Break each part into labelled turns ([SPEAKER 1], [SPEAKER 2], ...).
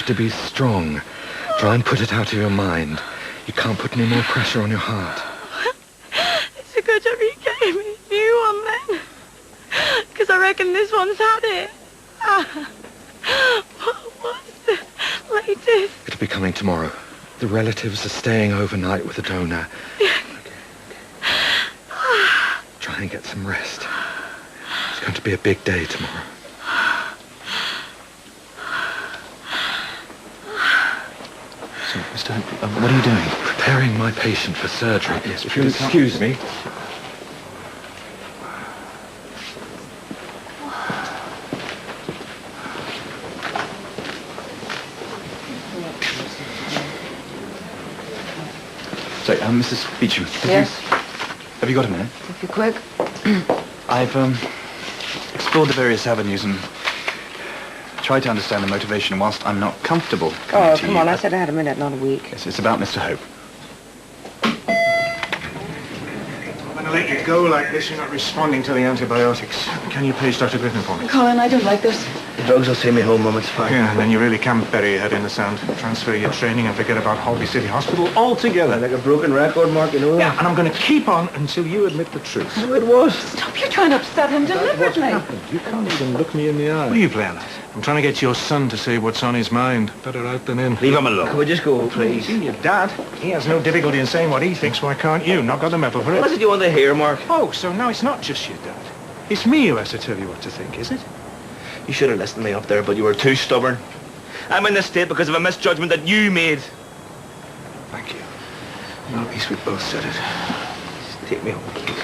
[SPEAKER 1] have to be strong. Try and put it out of your mind. You can't put any more pressure on your heart.
[SPEAKER 2] It's a good job you gave me a new one then. Because I reckon this one's had it. What's the latest?
[SPEAKER 1] It'll be coming tomorrow. The relatives are staying overnight with the donor. Try and get some rest. It's going to be a big day tomorrow.
[SPEAKER 3] So, Mr. Holby, what are you doing?
[SPEAKER 1] Preparing my patient for surgery. Yes, if you'll excuse me.
[SPEAKER 3] Sorry, Mrs. Beecham.
[SPEAKER 4] Yes?
[SPEAKER 3] Have you got a minute?
[SPEAKER 4] If you're quick.
[SPEAKER 3] I've explored the various avenues and tried to understand the motivation, and whilst I'm not comfortable coming to
[SPEAKER 4] Come
[SPEAKER 3] you,
[SPEAKER 4] on, I said I had a minute, not a week.
[SPEAKER 3] Yes, it's about Mr. Hope.
[SPEAKER 5] When I let you go like this, you're not responding to the antibiotics. Can you page Dr. Griffin for me?
[SPEAKER 4] Colin, I don't like this.
[SPEAKER 6] The drugs will see me home, Mum, it's fine.
[SPEAKER 5] Yeah, and then you really can bury your head in the sand. Transfer your training and forget about Holby City Hospital altogether.
[SPEAKER 6] Like a broken record, Mark, you know that?
[SPEAKER 5] Yeah, and I'm going to keep on until you admit the truth.
[SPEAKER 6] So it was.
[SPEAKER 4] Stop, you're trying to upset him deliberately.
[SPEAKER 5] You can't even look me in the eye. What are you playing at? I'm trying to get your son to say what's on his mind. Better out than in.
[SPEAKER 6] Leave him alone. Can we just go, please?
[SPEAKER 5] Your dad, he has no difficulty in saying what he thinks. Why can't you? Not got the metal for it.
[SPEAKER 6] What is it you want to hear, Mark?
[SPEAKER 5] Oh, so now it's not just your dad. It's me who has to tell you what to think, is it?
[SPEAKER 6] You should have listened to me up there, but you were too stubborn. I'm in this state because of a misjudgment that you made.
[SPEAKER 5] Thank you. Well, at least we both said it.
[SPEAKER 6] Just take me home, please.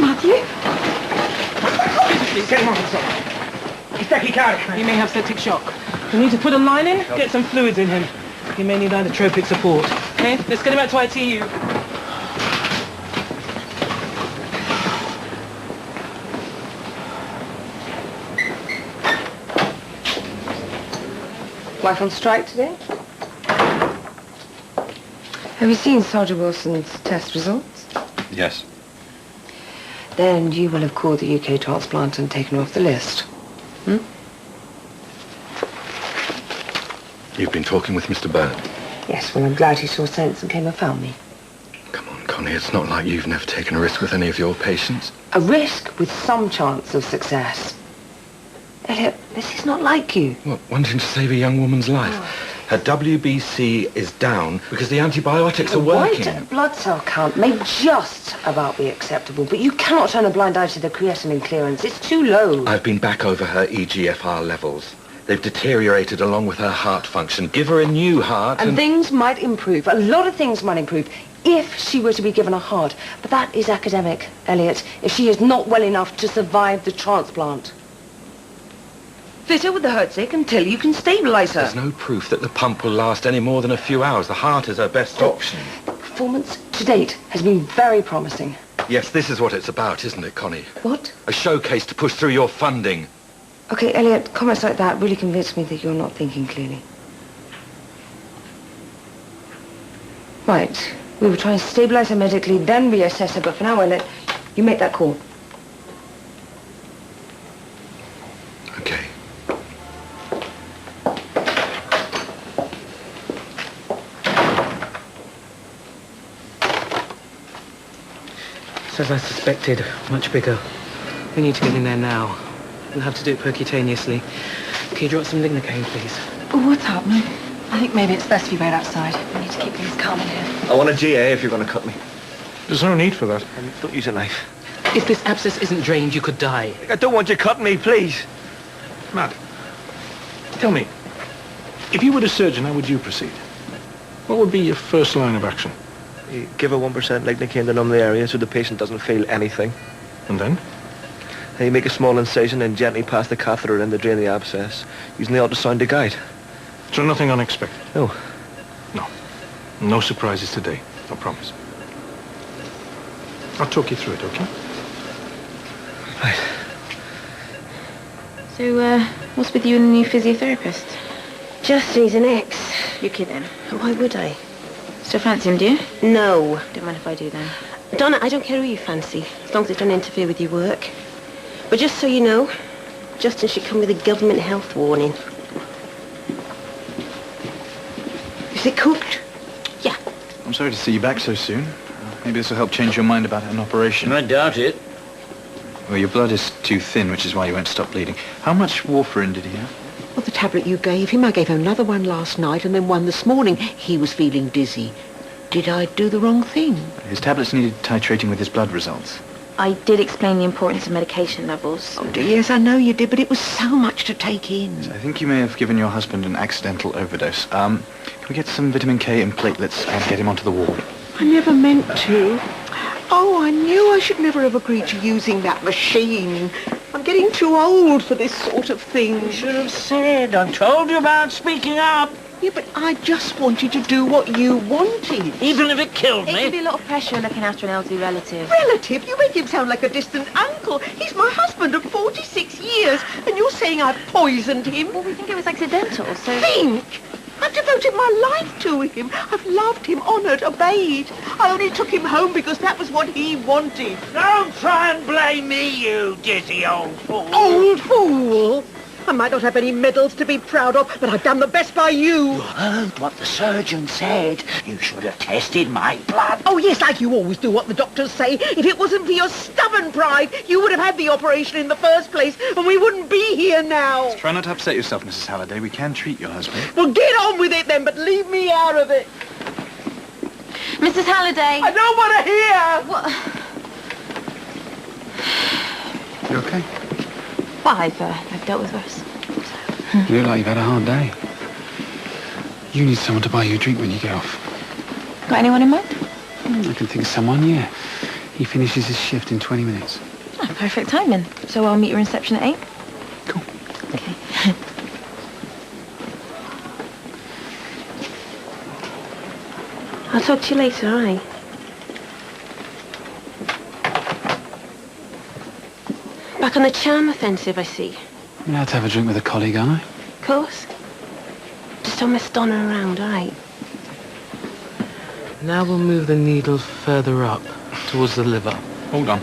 [SPEAKER 4] Matthew?
[SPEAKER 5] Get him on the He's tachycardic.
[SPEAKER 7] He may have septic shock. We need to put a line in, get some fluids in him. He may need inotropic support. Okay, let's get him out to ITU.
[SPEAKER 4] Wife on strike today? Have you seen Sergeant Wilson's test results?
[SPEAKER 3] Yes.
[SPEAKER 4] Then you will have called the UK transplant and taken her off the list. Hmm?
[SPEAKER 1] You've been talking with Mr. Byrne.
[SPEAKER 4] Yes, well, I'm glad he saw sense and came and found me.
[SPEAKER 1] Come on, Connie, it's not like you've never taken a risk with any of your patients.
[SPEAKER 4] A risk with some chance of success. Elliot, this is not like you.
[SPEAKER 1] What, wanting to save a young woman's life? Her WBC is down because the antibiotics are working.
[SPEAKER 4] A white blood cell count may just about be acceptable, but you cannot turn a blind eye to the creatinine clearance. It's too low.
[SPEAKER 1] I've been back over her EGFR levels. They've deteriorated along with her heart function. Give her a new heart
[SPEAKER 4] and things might improve. A lot of things might improve if she were to be given a heart. But that is academic, Elliot, if she is not well enough to survive the transplant. Fit her with the Hertzik until you can stabilise her.
[SPEAKER 1] There's no proof that the pump will last any more than a few hours. The heart is her best option.
[SPEAKER 4] The performance to date has been very promising.
[SPEAKER 1] Yes, this is what it's about, isn't it, Connie?
[SPEAKER 4] What?
[SPEAKER 1] A showcase to push through your funding.
[SPEAKER 4] Okay, Elliot, comments like that really convince me that you're not thinking clearly. Right. We will try and stabilise her medically, then reassess her, but for now, Elliot, you make that call.
[SPEAKER 1] Okay.
[SPEAKER 7] So as I suspected, much bigger. We need to get in there now. We'll have to do it percutaneously. Can you drop some lignocaine, please?
[SPEAKER 2] Oh, what's happening? I think maybe it's best we wait outside. We need to keep things calm in here.
[SPEAKER 6] I want a GA if you're going to cut me.
[SPEAKER 5] There's no need for that.
[SPEAKER 6] Don't use a knife.
[SPEAKER 7] If this abscess isn't drained, you could die.
[SPEAKER 6] I don't want you cutting me, please.
[SPEAKER 5] Matt, tell me, if you were the surgeon, how would you proceed? What would be your first line of action?
[SPEAKER 6] You give her 1% lignocaine to numb the area so the patient doesn't feel anything.
[SPEAKER 5] And then?
[SPEAKER 6] Then you make a small incision and gently pass the catheter in to drain the abscess, using the ultrasound to guide.
[SPEAKER 5] So nothing unexpected?
[SPEAKER 6] No.
[SPEAKER 5] No. No surprises today, I promise. I'll talk you through it, okay?
[SPEAKER 6] Right.
[SPEAKER 2] So, what's with you and the new physiotherapist?
[SPEAKER 8] Just needs an ex.
[SPEAKER 2] You're kidding.
[SPEAKER 8] Why would I?
[SPEAKER 2] Still fancy him, do you?
[SPEAKER 8] No.
[SPEAKER 2] Don't mind if I do then.
[SPEAKER 8] Donna, I don't care who you fancy, as long as it don't interfere with your work. But just so you know, Justin should come with a government health warning. Is it cooked?
[SPEAKER 3] Yeah. I'm sorry to see you back so soon. Maybe this will help change your mind about an operation.
[SPEAKER 9] I doubt it.
[SPEAKER 3] Well, your blood is too thin, which is why you won't stop bleeding. How much warfarin did he have?
[SPEAKER 10] Well, the tablet you gave him, I gave him another one last night and then one this morning. He was feeling dizzy. Did I do the wrong thing?
[SPEAKER 3] His tablets needed titrating with his blood results.
[SPEAKER 2] I did explain the importance of medication levels.
[SPEAKER 10] Oh, dear, yes, I know you did, but it was so much to take in.
[SPEAKER 3] I think you may have given your husband an accidental overdose. Can we get some vitamin K and platelets and get him onto the ward?
[SPEAKER 10] I never meant to. Oh, I knew I should never have agreed to using that machine. I'm getting too old for this sort of thing.
[SPEAKER 9] You should have said. I told you about speaking up.
[SPEAKER 10] Yeah, but I just wanted to do what you wanted.
[SPEAKER 9] Even if it killed
[SPEAKER 2] It
[SPEAKER 9] me.
[SPEAKER 2] can be a lot of pressure looking after an elderly relative.
[SPEAKER 10] Relative? You make him sound like a distant uncle. He's my husband of 46 years, and you're saying I've poisoned him?
[SPEAKER 2] Well, we think it was accidental, so...
[SPEAKER 10] Think! I've devoted my life to him. I've loved him, honoured, obeyed. I only took him home because that was what he wanted.
[SPEAKER 9] Don't try and blame me, you dizzy old fool.
[SPEAKER 10] Old fool! I might not have any medals to be proud of, but I've done the best by you.
[SPEAKER 9] You heard what the surgeon said. You should have tested my blood.
[SPEAKER 10] Oh, yes, like you always do what the doctors say. If it wasn't for your stubborn pride, you would have had the operation in the first place, and we wouldn't be here now.
[SPEAKER 3] Try not to upset yourself, Mrs. Halliday. We can treat your husband.
[SPEAKER 10] Well, get on with it then, but leave me out of it.
[SPEAKER 2] Mrs. Halliday!
[SPEAKER 10] I don't want to hear!
[SPEAKER 2] What?
[SPEAKER 3] You okay?
[SPEAKER 2] Well, I've dealt with worse.
[SPEAKER 11] You look like you've had a hard day. You need someone to buy you a drink when you get off.
[SPEAKER 2] Got anyone in mind?
[SPEAKER 11] I can think of someone, yeah. He finishes his shift in 20 minutes.
[SPEAKER 2] Oh, perfect timing. So I'll meet your reception at 8?
[SPEAKER 11] Cool.
[SPEAKER 2] Okay.
[SPEAKER 8] I'll talk to you later, all right? Back on the charm offensive, I see.
[SPEAKER 11] I'm allowed to have a drink with a colleague, aren't I?
[SPEAKER 8] Of course. Just don't mess Donna around, all right?
[SPEAKER 7] Now we'll move the needle further up, towards the liver.
[SPEAKER 3] Hold on.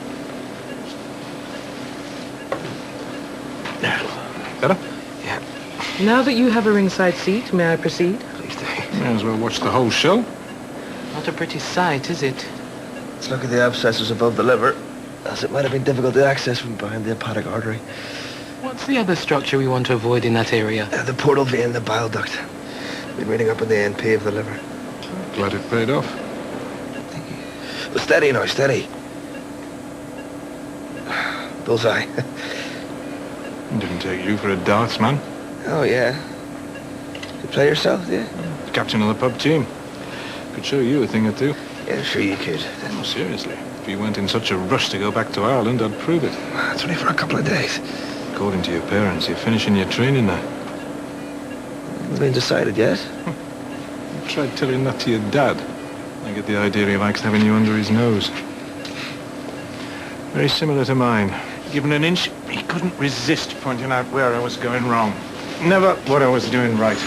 [SPEAKER 3] Better?
[SPEAKER 7] Yeah. Now that you have a ringside seat, may I proceed?
[SPEAKER 11] Please do.
[SPEAKER 5] May as well watch the whole show.
[SPEAKER 7] Not a pretty sight, is it?
[SPEAKER 6] Let's look at the abscesses above the liver, as it might have been difficult to access from behind the hepatic artery.
[SPEAKER 7] What's the other structure we want to avoid in that area?
[SPEAKER 6] The portal vein, the bile duct. Been reading up on the NP of the liver.
[SPEAKER 5] Glad it paid off.
[SPEAKER 6] But steady now, steady. Bullseye.
[SPEAKER 5] Didn't take you for a darts man.
[SPEAKER 6] Oh, yeah. You play yourself, yeah?
[SPEAKER 5] Captain of the pub team. Could show you a thing or two.
[SPEAKER 6] Yeah, sure you could.
[SPEAKER 5] Oh, seriously. If you weren't in such a rush to go back to Ireland, I'd prove it.
[SPEAKER 6] It's only for a couple of days.
[SPEAKER 5] According to your parents, you're finishing your training now.
[SPEAKER 6] Hasn't been decided yet.
[SPEAKER 5] You tried telling that to your dad. I get the idea he likes having you under his nose. Very similar to mine. Given an inch, he couldn't resist pointing out where I was going wrong. Never what I was doing right.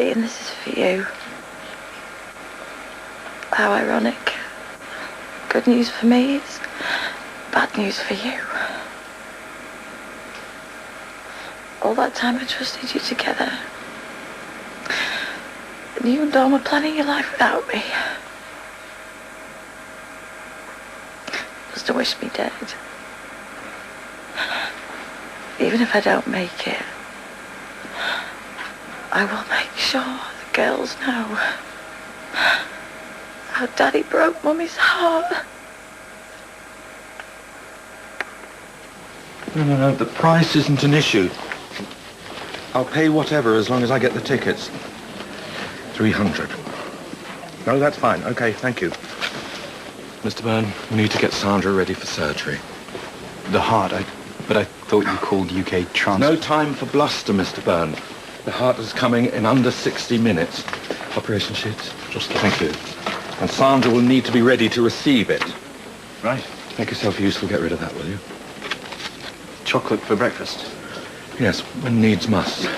[SPEAKER 2] Ian, this is for you. How ironic. Good news for me is bad news for you. All that time I trusted you together. And you and Dawn were planning your life without me. Just to wish me dead. Even if I don't make it, I will make sure the girls know how Daddy broke Mummy's heart.
[SPEAKER 1] No. The price isn't an issue. I'll pay whatever as long as I get the tickets. 300. No, that's fine. Okay, thank you. Mr. Byrne, we need to get Sandra ready for surgery.
[SPEAKER 3] The heart, but I thought you called UK Transport.
[SPEAKER 1] No time for bluster, Mr. Byrne. The heart is coming in under 60 minutes. Operation sheets.
[SPEAKER 5] Just
[SPEAKER 1] Thank you. And Sandra will need to be ready to receive it.
[SPEAKER 3] Right.
[SPEAKER 1] Make yourself useful. Get rid of that, will you?
[SPEAKER 3] Chocolate for breakfast.
[SPEAKER 1] Yes, when needs must.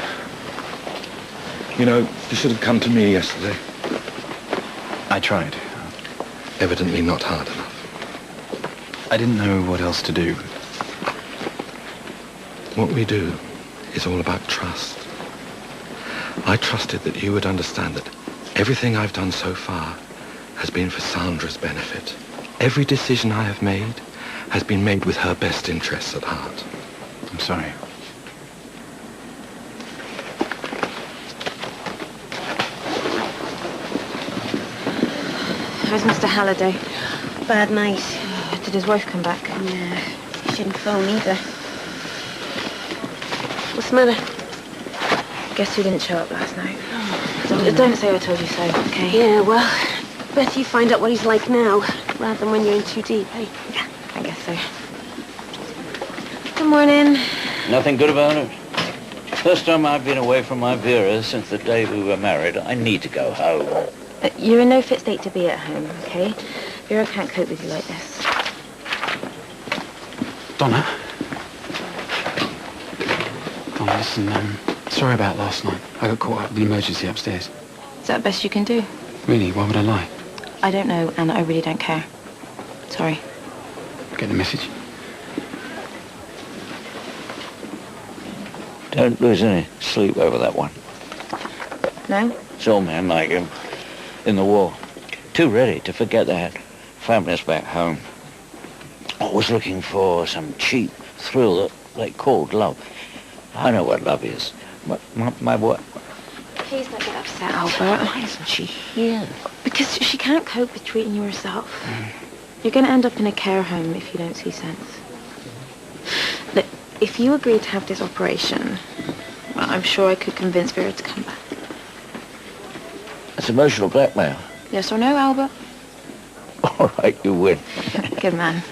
[SPEAKER 1] You know, you should have come to me yesterday.
[SPEAKER 3] I tried.
[SPEAKER 1] Evidently not hard enough.
[SPEAKER 3] I didn't know what else to do.
[SPEAKER 1] What we do is all about trust. I trusted that you would understand that everything I've done so far has been for Sandra's benefit. Every decision I have made has been made with her best interests at heart.
[SPEAKER 3] I'm sorry.
[SPEAKER 2] How's Mr. Halliday?
[SPEAKER 8] Bad night.
[SPEAKER 2] Did his wife come back?
[SPEAKER 8] Yeah, he shouldn't phone either. What's the matter?
[SPEAKER 2] Guess who didn't show up last night? Don't say I told you so, okay?
[SPEAKER 8] Yeah, well, better you find out what he's like now, rather than when you're in too deep, eh?
[SPEAKER 2] Yeah, I guess so. Good morning.
[SPEAKER 12] Nothing good about it. First time I've been away from my Vera since the day we were married. I need to go home.
[SPEAKER 2] You're in no fit state to be at home, okay? Vera can't cope with you like this.
[SPEAKER 11] Donna? Donna, listen, sorry about last night. I got caught up in the emergency upstairs.
[SPEAKER 2] Is that the best you can do?
[SPEAKER 11] Really? Why would I lie?
[SPEAKER 2] I don't know, and I really don't care. Sorry.
[SPEAKER 11] Get the message?
[SPEAKER 12] Don't lose any sleep over that one.
[SPEAKER 2] No?
[SPEAKER 12] It's all men like him in the war. Too ready to forget their families back home. Always looking for some cheap thrill that they called love. I know what love is. My what?
[SPEAKER 2] Please don't get upset, Albert.
[SPEAKER 12] Why isn't she here?
[SPEAKER 2] Because she can't cope with treating you herself. You're going to end up in a care home if you don't see sense. Look, if you agree to have this operation, well, I'm sure I could convince Vera to come back.
[SPEAKER 12] That's emotional blackmail.
[SPEAKER 2] Yes or no, Albert?
[SPEAKER 12] All right, you win.
[SPEAKER 2] Good man.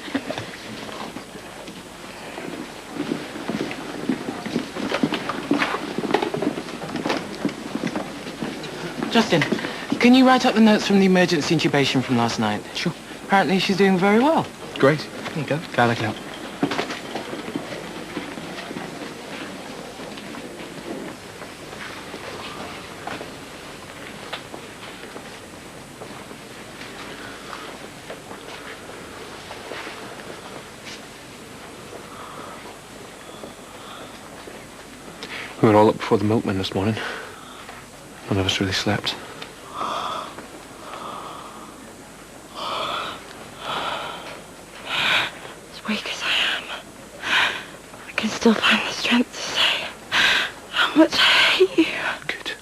[SPEAKER 7] Justin, can you write up the notes from the emergency intubation from last night?
[SPEAKER 11] Sure.
[SPEAKER 7] Apparently she's doing very well.
[SPEAKER 11] Great.
[SPEAKER 7] There you go.
[SPEAKER 11] Glad I can help. We were all up before the milkman this morning. None of us really slept.
[SPEAKER 2] As weak as I am, I can still find the strength to say how much I hate you.
[SPEAKER 11] Good.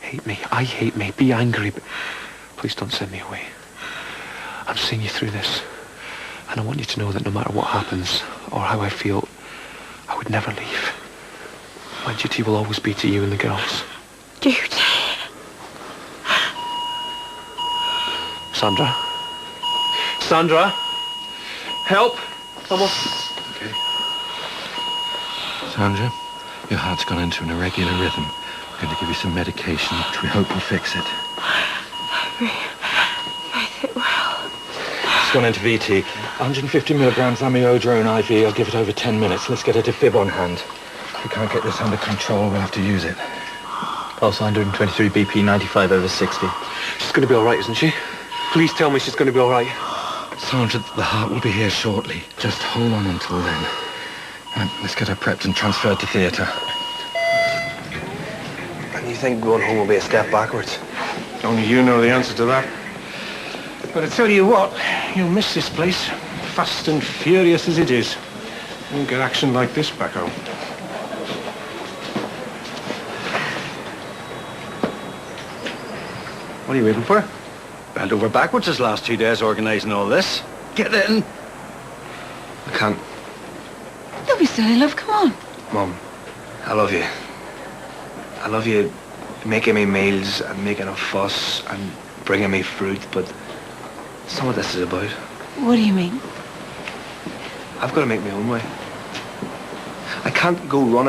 [SPEAKER 11] Hate me. I hate me. Be angry, but please don't send me away. I'm seeing you through this. And I want you to know that no matter what happens or how I feel, I would never leave. My duty will always be to you and the girls.
[SPEAKER 2] Duty?
[SPEAKER 11] Sandra? Sandra? Help! Someone.
[SPEAKER 1] Okay. Sandra, your heart's gone into an irregular rhythm. I'm going to give you some medication, which we hope will fix it.
[SPEAKER 2] I think well.
[SPEAKER 1] It's gone into VT. 150 milligrams amiodarone IV. I'll give it over 10 minutes. Let's get a defib on hand. If we can't get this under control, we'll have to use it.
[SPEAKER 3] Pulse 123 BP, 95 over 60.
[SPEAKER 11] She's going to be all right, isn't she? Please tell me she's going to be all right.
[SPEAKER 1] Sandra, the heart will be here shortly. Just hold on until then. Let's get her prepped and transferred to theatre.
[SPEAKER 3] And you think going home will be a step backwards?
[SPEAKER 5] Only you know the answer to that. But I tell you what, you'll miss this place, fast and furious as it is. You won't get action like this back home.
[SPEAKER 3] What are you waiting for? Bent over backwards this last 2 days organising all this. Get in.
[SPEAKER 11] I can't.
[SPEAKER 2] Don't be silly, love. Come on.
[SPEAKER 11] Mum, I love you. I love you making me meals and making a fuss and bringing me fruit, but that's not what this is about.
[SPEAKER 2] What do you mean?
[SPEAKER 11] I've got to make my own way.
[SPEAKER 5] can't go running